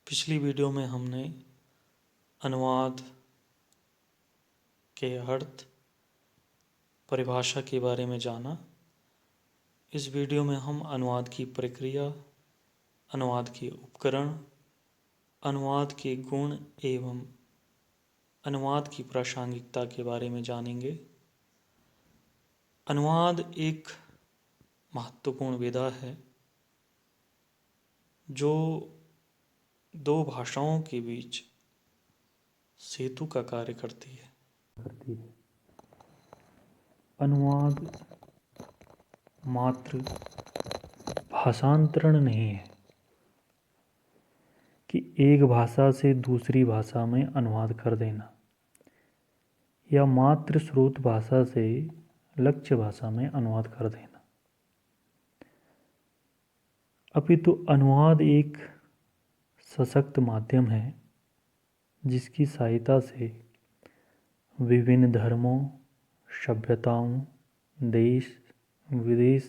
पिछली वीडियो में हमने अनुवाद के अर्थ, परिभाषा के बारे में जाना। इस वीडियो में हम अनुवाद की प्रक्रिया, अनुवाद के उपकरण, अनुवाद के गुण एवं अनुवाद की प्रासंगिकता के बारे में जानेंगे। अनुवाद एक महत्वपूर्ण विधा है जो दो भाषाओं के बीच सेतु का कार्य करती है। अनुवाद मात्र भाषांतरण नहीं है कि एक भाषा से दूसरी भाषा में अनुवाद कर देना या मात्र स्रोत भाषा से लक्ष्य भाषा में अनुवाद कर देना, अपितु अनुवाद एक सशक्त माध्यम है जिसकी सहायता से विभिन्न धर्मों, सभ्यताओं, देश विदेश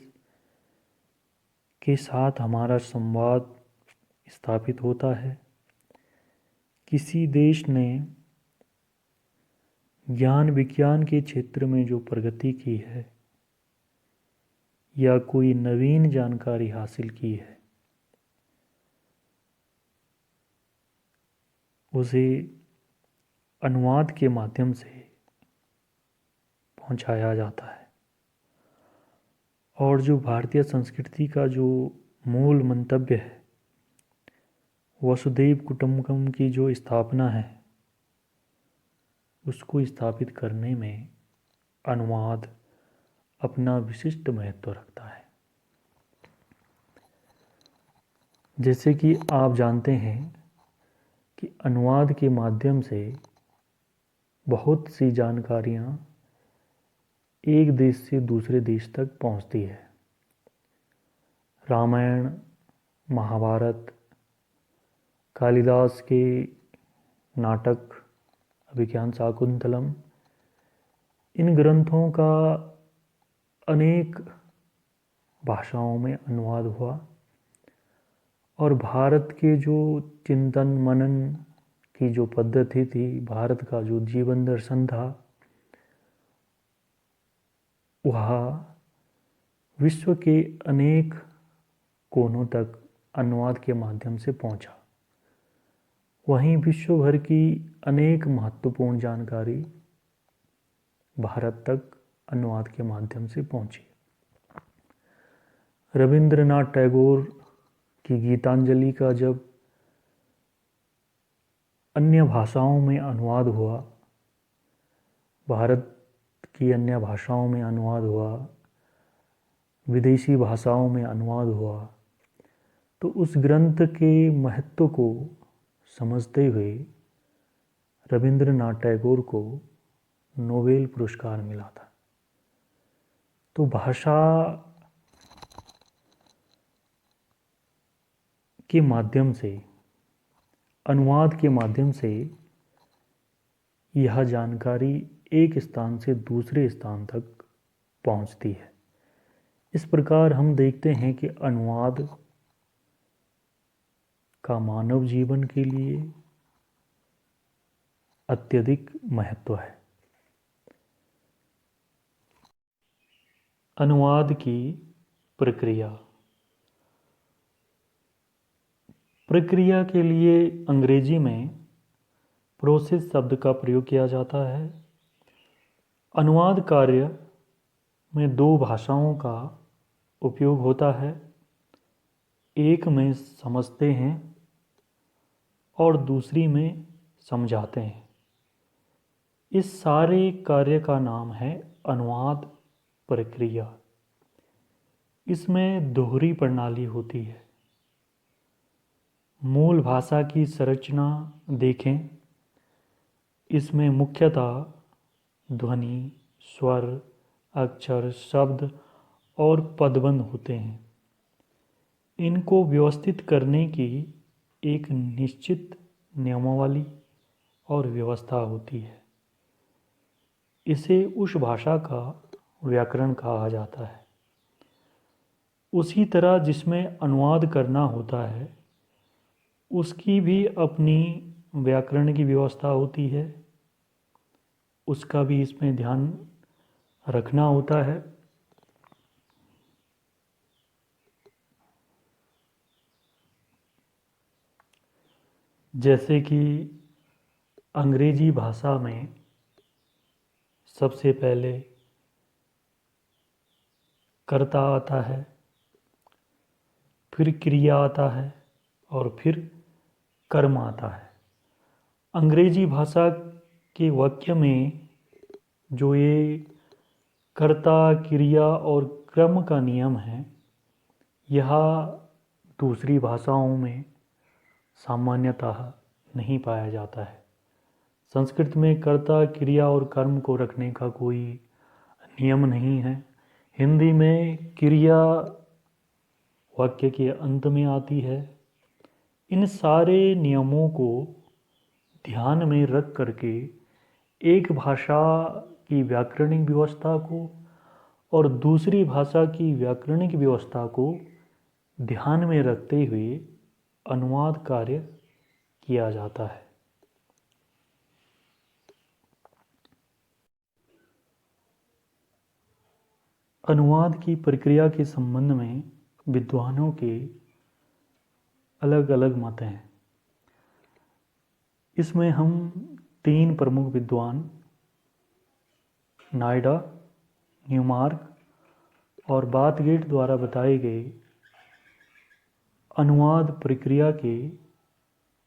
के साथ हमारा संवाद स्थापित होता है। किसी देश ने ज्ञान विज्ञान के क्षेत्र में जो प्रगति की है या कोई नवीन जानकारी हासिल की है, उसे अनुवाद के माध्यम से पहुंचाया जाता है। और जो भारतीय संस्कृति का जो मूल मंतव्य है, वसुधैव कुटुंबकम की जो स्थापना है, उसको स्थापित करने में अनुवाद अपना विशिष्ट महत्व रखता है। जैसे कि आप जानते हैं कि अनुवाद के माध्यम से बहुत सी जानकारियाँ एक देश से दूसरे देश तक पहुँचती है। रामायण, महाभारत, कालिदास के नाटक अभिज्ञान शाकुंतलम, इन ग्रंथों का अनेक भाषाओं में अनुवाद हुआ और भारत के जो चिंतन मनन की जो पद्धति थी, भारत का जो जीवन दर्शन था, वह विश्व के अनेक कोनों तक अनुवाद के माध्यम से पहुंचा। वहीं विश्व भर की अनेक महत्वपूर्ण जानकारी भारत तक अनुवाद के माध्यम से पहुंची। रविंद्रनाथ टैगोर की गीतांजलि का जब अन्य भाषाओं में अनुवाद हुआ, भारत की अन्य भाषाओं में अनुवाद हुआ, विदेशी भाषाओं में अनुवाद हुआ, तो उस ग्रंथ के महत्व को समझते हुए रविंद्रनाथ टैगोर को नोबेल पुरस्कार मिला था। तो भाषा के माध्यम से, अनुवाद के माध्यम से यह जानकारी एक स्थान से दूसरे स्थान तक पहुंचती है। इस प्रकार हम देखते हैं कि अनुवाद का मानव जीवन के लिए अत्यधिक महत्व है। अनुवाद की प्रक्रिया के लिए अंग्रेजी में प्रोसेस शब्द का प्रयोग किया जाता है। अनुवाद कार्य में दो भाषाओं का उपयोग होता है, एक में समझते हैं और दूसरी में समझाते हैं। इस सारे कार्य का नाम है अनुवाद प्रक्रिया। इसमें दोहरी प्रणाली होती है। मूल भाषा की संरचना देखें, इसमें मुख्यतः ध्वनि, स्वर, अक्षर, शब्द और पदबंध होते हैं। इनको व्यवस्थित करने की एक निश्चित नियमावली और व्यवस्था होती है। इसे उस भाषा का व्याकरण कहा जाता है। उसी तरह जिसमें अनुवाद करना होता है, उसकी भी अपनी व्याकरण की व्यवस्था होती है, उसका भी इसमें ध्यान रखना होता है। जैसे कि अंग्रेजी भाषा में सबसे पहले कर्ता आता है, फिर क्रिया आता है और फिर कर्म आता है। अंग्रेजी भाषा के वाक्य में जो ये कर्ता, क्रिया और क्रम का नियम है, यह दूसरी भाषाओं में सामान्यतः नहीं पाया जाता है। संस्कृत में कर्ता, क्रिया और कर्म को रखने का कोई नियम नहीं है। हिंदी में क्रिया वाक्य के अंत में आती है। इन सारे नियमों को ध्यान में रख करके एक भाषा की व्याकरणिक व्यवस्था को और दूसरी भाषा की व्याकरणिक व्यवस्था को ध्यान में रखते हुए अनुवाद कार्य किया जाता है। अनुवाद की प्रक्रिया के संबंध में विद्वानों के अलग अलग मत हैं। इसमें हम 3 प्रमुख विद्वान नायडा, न्यूमार्क और बाथगेट द्वारा बताए गए अनुवाद प्रक्रिया के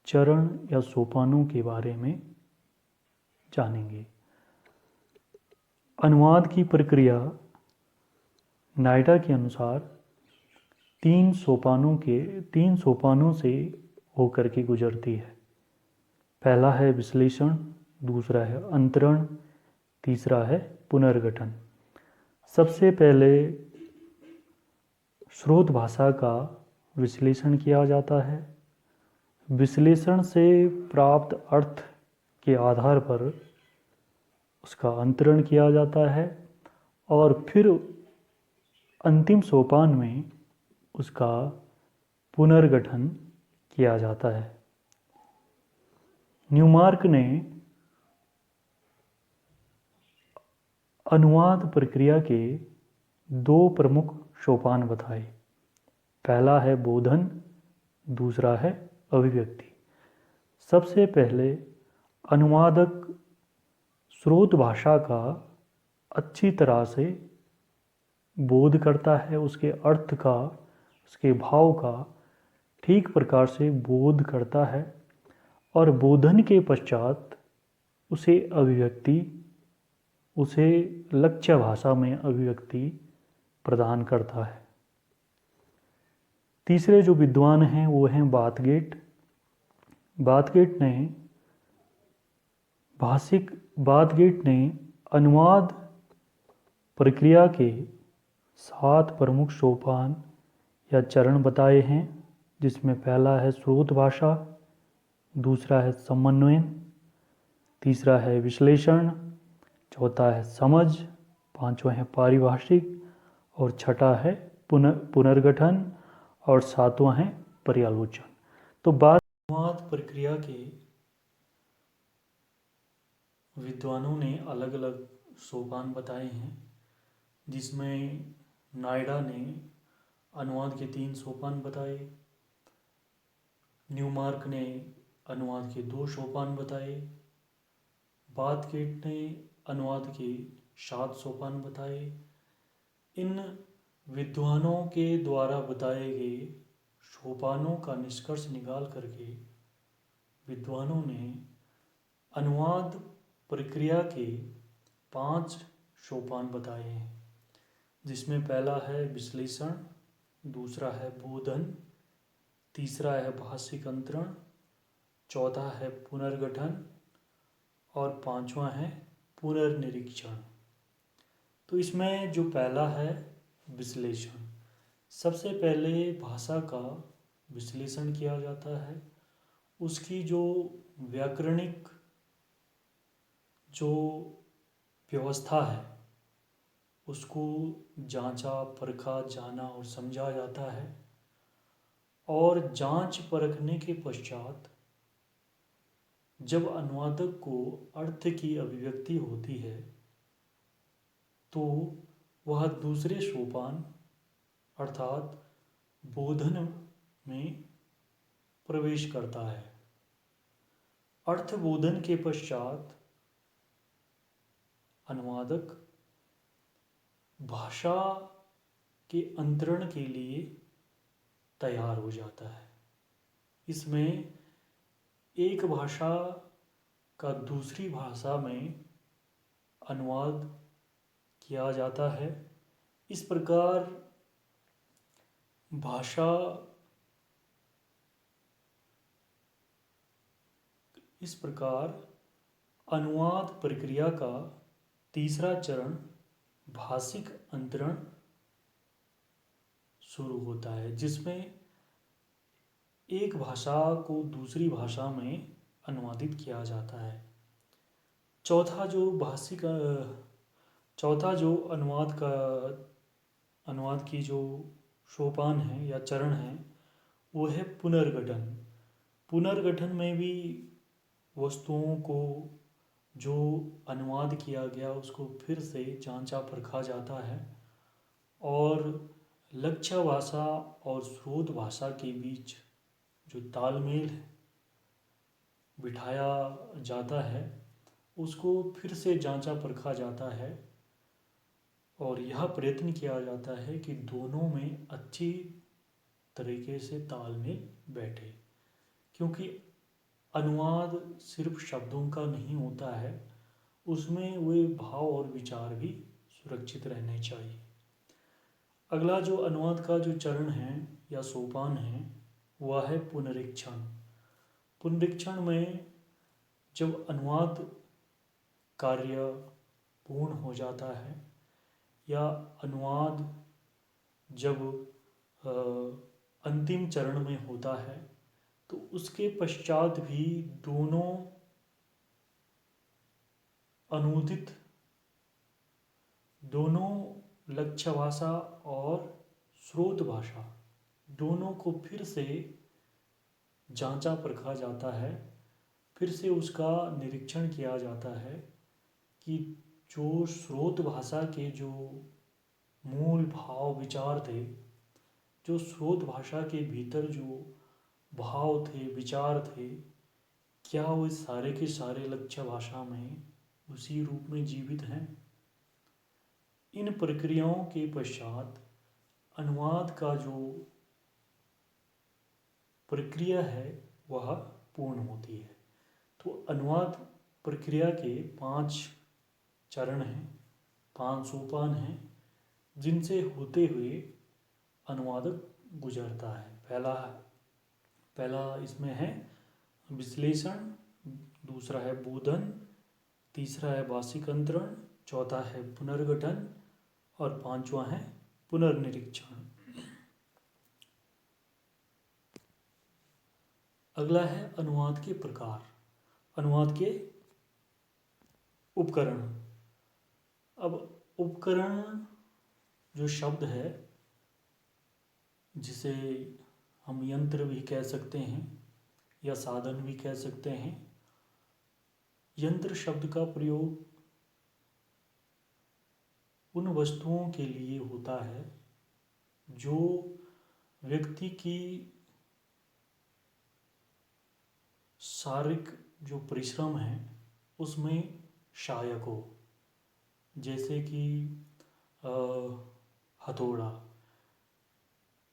चरण या सोपानों के बारे में जानेंगे। अनुवाद की प्रक्रिया नायडा के अनुसार 3 सोपानों से होकर के गुजरती है। पहला है विश्लेषण, दूसरा है अंतरण, तीसरा है पुनर्गठन। सबसे पहले स्रोत भाषा का विश्लेषण किया जाता है। विश्लेषण से प्राप्त अर्थ के आधार पर उसका अंतरण किया जाता है और फिर अंतिम सोपान में उसका पुनर्गठन किया जाता है। न्यूमार्क ने अनुवाद प्रक्रिया के 2 प्रमुख सोपान बताए। पहला है बोधन, दूसरा है अभिव्यक्ति। सबसे पहले अनुवादक स्रोत भाषा का अच्छी तरह से बोध करता है, उसके अर्थ का, उसके भाव का ठीक प्रकार से बोध करता है और बोधन के पश्चात उसे लक्ष्य भाषा में अभिव्यक्ति प्रदान करता है। तीसरे जो विद्वान हैं वो हैं बाथगेट। बाथगेट ने अनुवाद प्रक्रिया के 7 प्रमुख सोपान या चरण बताए हैं, जिसमें पहला है स्रोत भाषा, दूसरा है समन्वयन, तीसरा है विश्लेषण, चौथा है समझ, पांचवा है पारिभाषिक और छठा है पुनर्गठन और सातवां है पर्यालोचन। तो अनुवाद प्रक्रिया के विद्वानों ने अलग अलग सोपान बताए हैं, जिसमें नायडा ने अनुवाद के 3 सोपान बताए, न्यूमार्क ने अनुवाद के 2 सोपान बताए, बाथगेट ने अनुवाद के 7 सोपान बताए। इन विद्वानों के द्वारा बताए गए सोपानों का निष्कर्ष निकाल करके विद्वानों ने अनुवाद प्रक्रिया के 5 सोपान बताए हैं, जिसमें पहला है विश्लेषण, दूसरा है बोधन, तीसरा है भाषिक अंतरण, चौथा है पुनर्गठन और पांचवा है पुनर्निरीक्षण। तो इसमें जो पहला है विश्लेषण, सबसे पहले भाषा का विश्लेषण किया जाता है। उसकी जो व्याकरणिक जो व्यवस्था है उसको जांचा, परखा, जाना और समझा जाता है और जांच परखने के पश्चात जब अनुवादक को अर्थ की अभिव्यक्ति होती है तो वह दूसरे सोपान अर्थात बोधन में प्रवेश करता है। अर्थबोधन के पश्चात अनुवादक भाषा के अंतरण के लिए तैयार हो जाता है। इसमें एक भाषा का दूसरी भाषा में अनुवाद किया जाता है। इस प्रकार भाषा इस प्रकार अनुवाद प्रक्रिया का तीसरा चरण भाषिक अंतरण शुरू होता है, जिसमें एक भाषा को दूसरी भाषा में अनुवादित किया जाता है। चौथा जो अनुवाद की जो सोपान है या चरण है वो है पुनर्गठन। पुनर्गठन में भी वस्तुओं को जो अनुवाद किया गया उसको फिर से जांचा परखा जाता है और लक्ष्य भाषा और स्रोत भाषा के बीच जो तालमेल बिठाया जाता है उसको फिर से जांचा परखा जाता है और यह प्रयत्न किया जाता है कि दोनों में अच्छी तरीके से तालमेल बैठे, क्योंकि अनुवाद सिर्फ शब्दों का नहीं होता है, उसमें वे भाव और विचार भी सुरक्षित रहने चाहिए। अगला जो अनुवाद का जो चरण है या सोपान है वह है पुनरीक्षण। पुनरीक्षण में जब अनुवाद कार्य पूर्ण हो जाता है या अनुवाद जब अंतिम चरण में होता है तो उसके पश्चात भी दोनों अनुदित दोनों लक्ष्य भाषा और स्रोत भाषा दोनों को फिर से जांचा परखा जाता है, फिर से उसका निरीक्षण किया जाता है कि जो स्रोत भाषा के जो मूल भाव विचार थे, जो स्रोत भाषा के भीतर जो भाव थे विचार थे, क्या वो सारे के सारे लक्ष्य भाषा में उसी रूप में जीवित हैं। इन प्रक्रियाओं के पश्चात अनुवाद का जो प्रक्रिया है वह पूर्ण होती है। तो अनुवाद प्रक्रिया के 5 चरण हैं, 5 सोपान हैं, जिनसे होते हुए अनुवादक गुजरता है। पहला इसमें है विश्लेषण, दूसरा है बोधन, तीसरा है भाषिक अंतरण, चौथा है पुनर्गठन और 5वां है पुनर्निरीक्षण। अगला है अनुवाद के प्रकार, अनुवाद के उपकरण। अब उपकरण जो शब्द है जिसे हम यंत्र भी कह सकते हैं या साधन भी कह सकते हैं। यंत्र शब्द का प्रयोग उन वस्तुओं के लिए होता है जो व्यक्ति की शारीरिक जो परिश्रम है उसमें सहायक हो, जैसे कि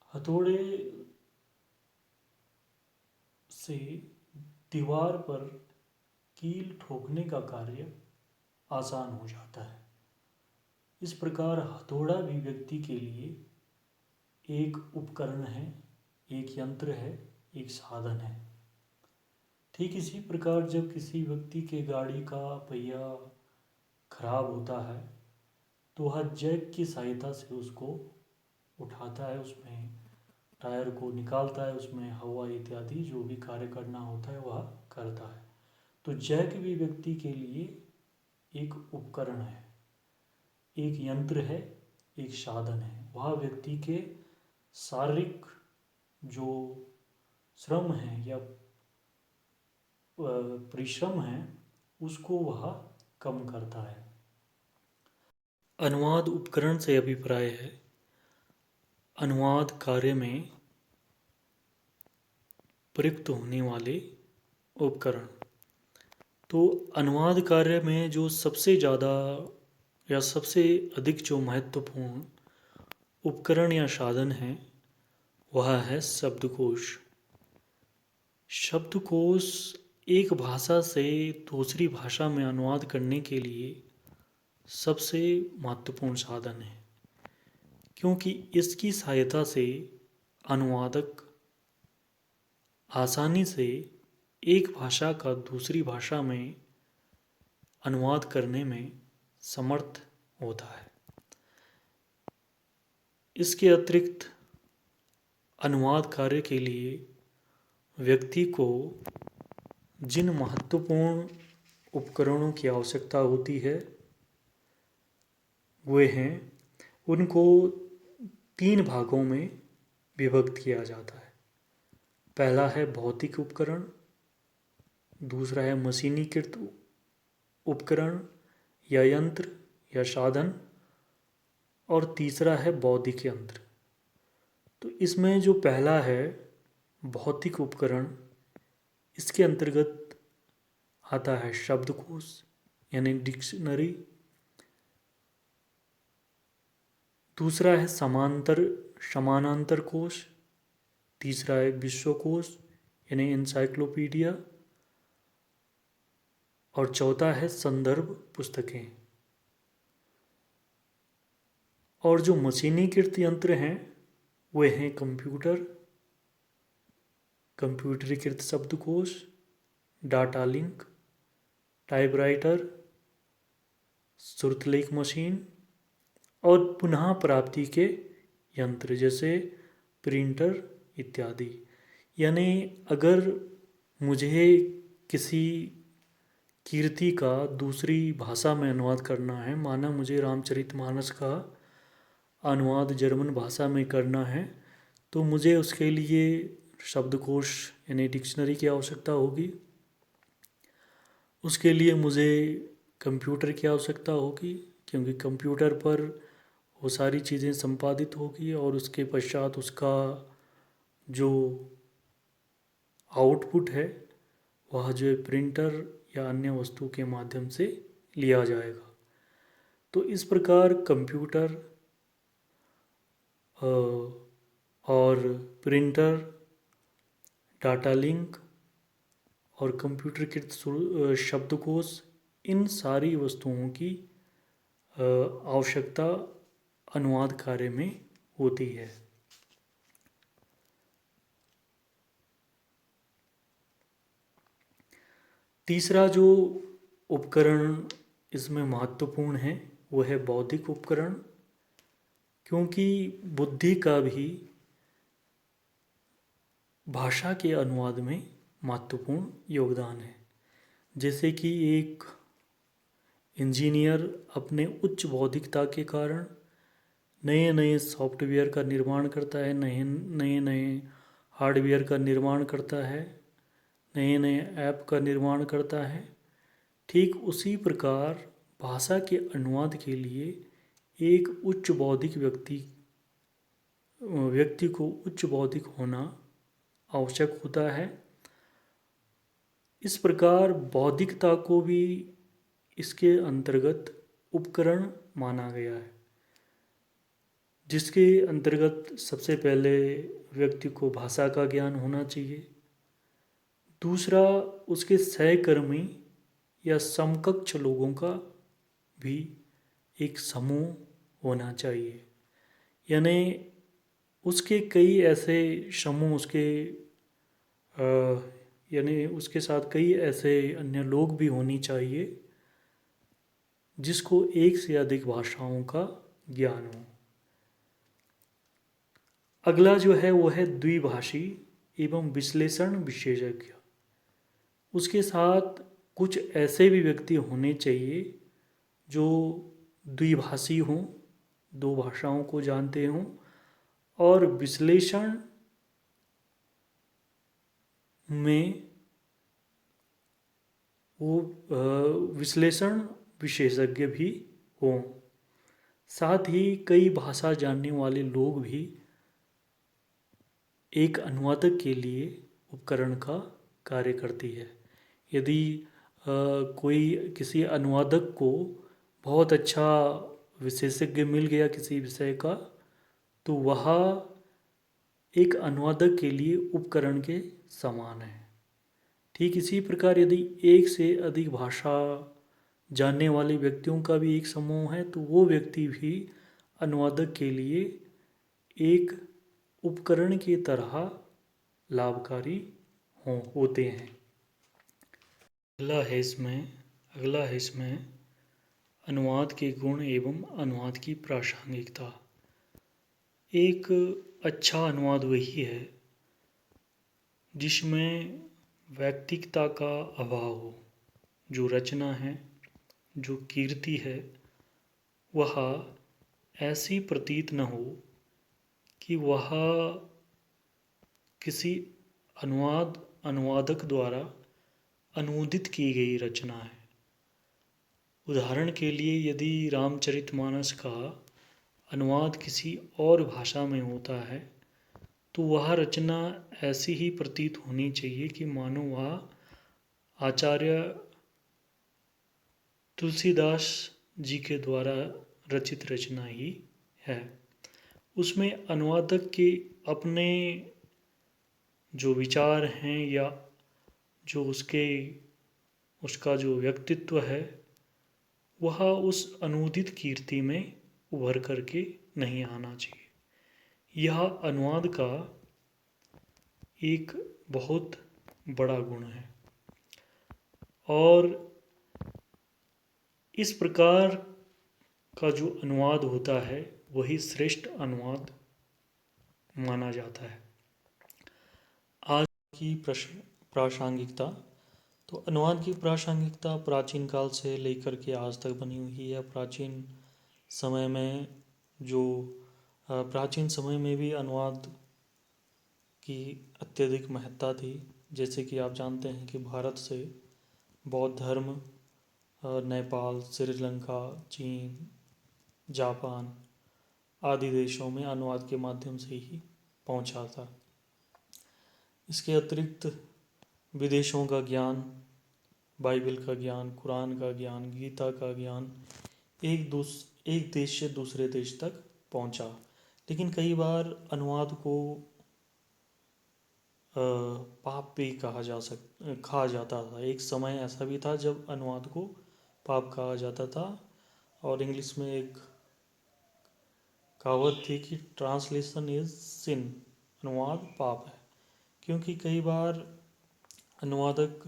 हथौड़े से दीवार पर कील ठोकने का कार्य आसान हो जाता है। इस प्रकार हथौड़ा भी व्यक्ति के लिए एक उपकरण है, एक यंत्र है, एक साधन है। ठीक इसी प्रकार जब किसी व्यक्ति के गाड़ी का पहिया खराब होता है तो वह जैक की सहायता से उसको उठाता है, उसमें टायर को निकालता है, उसमें हवा इत्यादि जो भी कार्य करना होता है वह करता है। तो जैक भी व्यक्ति के लिए एक उपकरण है, एक यंत्र है, एक साधन है। वह व्यक्ति के शारीरिक जो श्रम है या परिश्रम है उसको वह कम करता है। अनुवाद उपकरण से अभिप्राय है अनुवाद कार्य में प्रयुक्त होने वाले उपकरण। तो अनुवाद कार्य में जो सबसे ज़्यादा या सबसे अधिक जो महत्वपूर्ण उपकरण या साधन है वह है शब्दकोश। शब्दकोश एक भाषा से दूसरी भाषा में अनुवाद करने के लिए सबसे महत्वपूर्ण साधन है, क्योंकि इसकी सहायता से अनुवादक आसानी से एक भाषा का दूसरी भाषा में अनुवाद करने में समर्थ होता है। इसके अतिरिक्त अनुवाद कार्य के लिए व्यक्ति को जिन महत्वपूर्ण उपकरणों की आवश्यकता होती है वे हैं, उनको 3 भागों में विभक्त किया जाता है। पहला है भौतिक उपकरण, दूसरा है मशीनीकृत उपकरण या यंत्र या साधन, और तीसरा है बौद्धिक यंत्र। तो इसमें जो पहला है भौतिक उपकरण, इसके अंतर्गत आता है शब्दकोश यानी डिक्शनरी, दूसरा है समानांतर कोश, तीसरा है विश्वकोश यानी एनसाइक्लोपीडिया, और चौथा है संदर्भ पुस्तकें। और जो मशीनीकृत यंत्र हैं वे हैं कंप्यूटरीकृत शब्दकोश, डाटा लिंक, टाइपराइटर, श्रुतलेख मशीन और पुनः प्राप्ति के यंत्र जैसे प्रिंटर इत्यादि। यानी अगर मुझे किसी कीर्ति का दूसरी भाषा में अनुवाद करना है, माना मुझे रामचरितमानस का अनुवाद जर्मन भाषा में करना है, तो मुझे उसके लिए शब्दकोश यानी डिक्शनरी की आवश्यकता होगी। उसके लिए मुझे कंप्यूटर की आवश्यकता होगी, क्योंकि कंप्यूटर पर वो सारी चीज़ें संपादित होगी और उसके पश्चात उसका जो आउटपुट है वह जो प्रिंटर या अन्य वस्तु के माध्यम से लिया जाएगा। तो इस प्रकार कंप्यूटर और प्रिंटर, डाटा लिंक और कंप्यूटरीकृत शब्दकोश, इन सारी वस्तुओं की आवश्यकता अनुवाद कार्य में होती है। तीसरा जो उपकरण इसमें महत्वपूर्ण है वो है बौद्धिक उपकरण, क्योंकि बुद्धि का भी भाषा के अनुवाद में महत्वपूर्ण योगदान है। जैसे कि एक इंजीनियर अपने उच्च बौद्धिकता के कारण नए नए सॉफ्टवेयर का निर्माण करता है, नए नए हार्डवेयर का निर्माण करता है, नए नए ऐप का निर्माण करता है। ठीक उसी प्रकार भाषा के अनुवाद के लिए एक उच्च बौद्धिक व्यक्ति को उच्च बौद्धिक होना आवश्यक होता है। इस प्रकार बौद्धिकता को भी इसके अंतर्गत उपकरण माना गया है, जिसके अंतर्गत सबसे पहले व्यक्ति को भाषा का ज्ञान होना चाहिए, दूसरा उसके सहकर्मी या समकक्ष लोगों का भी एक समूह होना चाहिए। यानी उसके कई ऐसे समूह यानी उसके साथ कई ऐसे अन्य लोग भी होनी चाहिए जिसको एक से अधिक भाषाओं का ज्ञान हो। अगला जो है वो है द्विभाषी एवं विश्लेषण विशेषज्ञ। उसके साथ कुछ ऐसे भी व्यक्ति होने चाहिए जो द्विभाषी हों, 2 भाषाओं को जानते हों और विश्लेषण में वो विश्लेषण विशेषज्ञ भी हों। साथ ही कई भाषा जानने वाले लोग भी एक अनुवादक के लिए उपकरण का कार्य करती है। यदि कोई किसी अनुवादक को बहुत अच्छा विशेषज्ञ मिल गया किसी विषय का, तो वह एक अनुवादक के लिए उपकरण के समान है। ठीक इसी प्रकार यदि एक से अधिक भाषा जानने वाले व्यक्तियों का भी एक समूह है, तो वो व्यक्ति भी अनुवादक के लिए एक उपकरण की तरह लाभकारी होते हैं। अगला है इसमें अनुवाद के गुण एवं अनुवाद की प्रासंगिकता। एक अच्छा अनुवाद वही है जिसमें व्यक्तिकता का अभाव हो। जो रचना है, जो कीर्ति है, वह ऐसी प्रतीत न हो कि वह किसी अनुवादक द्वारा अनुदित की गई रचना है। उदाहरण के लिए यदि रामचरितमानस का अनुवाद किसी और भाषा में होता है, तो वह रचना ऐसी ही प्रतीत होनी चाहिए कि मानो वह आचार्य तुलसीदास जी के द्वारा रचित रचना ही है। उसमें अनुवादक के अपने जो विचार हैं या जो उसका जो व्यक्तित्व है, वह उस अनुदित कीर्ति में उभर करके नहीं आना चाहिए। यह अनुवाद का एक बहुत बड़ा गुण है और इस प्रकार का जो अनुवाद होता है वही श्रेष्ठ अनुवाद माना जाता है। आज की प्रासंगिकता, तो अनुवाद की प्रासंगिकता प्राचीन काल से लेकर के आज तक बनी हुई है। प्राचीन समय में भी अनुवाद की अत्यधिक महत्ता थी। जैसे कि आप जानते हैं कि भारत से बौद्ध धर्म नेपाल, श्रीलंका, चीन, जापान आदि देशों में अनुवाद के माध्यम से ही पहुंचा था। इसके अतिरिक्त विदेशों का ज्ञान, बाइबल का ज्ञान, कुरान का ज्ञान, गीता का ज्ञान एक देश से दूसरे देश तक पहुंचा। लेकिन कई बार अनुवाद को पाप भी कहा जाता था। एक समय ऐसा भी था जब अनुवाद को पाप कहा जाता था और इंग्लिश में एक कहावत थी कि ट्रांसलेशन इज सिन, अनुवाद पाप है। क्योंकि कई बार अनुवादक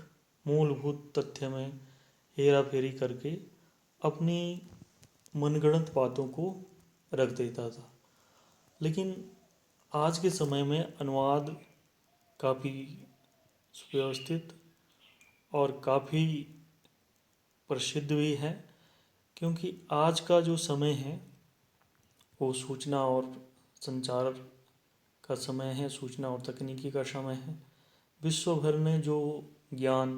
मूलभूत तथ्य में हेरा फेरी करके अपनी मनगढ़ंत बातों को रख देता था। लेकिन आज के समय में अनुवाद काफ़ी सुव्यवस्थित और काफ़ी प्रसिद्ध भी है, क्योंकि आज का जो समय है वो सूचना और संचार का समय है, सूचना और तकनीकी का समय है। विश्व भर ने जो ज्ञान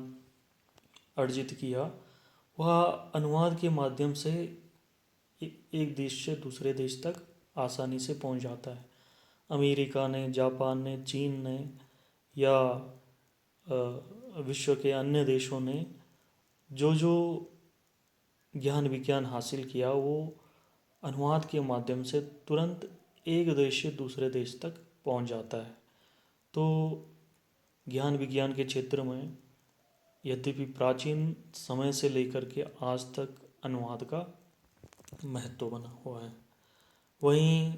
अर्जित किया वह अनुवाद के माध्यम से एक देश से दूसरे देश तक आसानी से पहुंच जाता है। अमेरिका ने, जापान ने, चीन ने या विश्व के अन्य देशों ने जो ज्ञान विज्ञान हासिल किया वो अनुवाद के माध्यम से तुरंत एक देश से दूसरे देश तक पहुंच जाता है। तो ज्ञान विज्ञान के क्षेत्र में यद्यपि प्राचीन समय से लेकर के आज तक अनुवाद का महत्व बना हुआ है। वहीं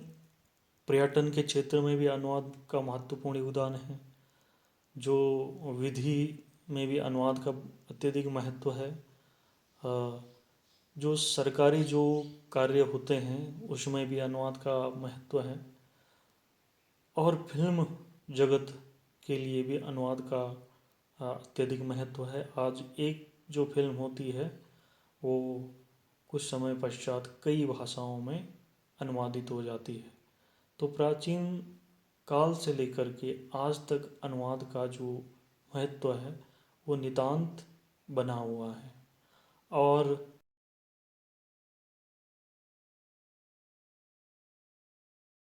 पर्यटन के क्षेत्र में भी अनुवाद का महत्वपूर्ण योगदान है। जो विधि में भी अनुवाद का अत्यधिक महत्व है। जो सरकारी जो कार्य होते हैं उसमें भी अनुवाद का महत्व है और फिल्म जगत के लिए भी अनुवाद का अत्यधिक महत्व है। आज एक जो फिल्म होती है वो कुछ समय पश्चात कई भाषाओं में अनुवादित हो जाती है। तो प्राचीन काल से लेकर के आज तक अनुवाद का जो महत्व है वो नितांत बना हुआ है। और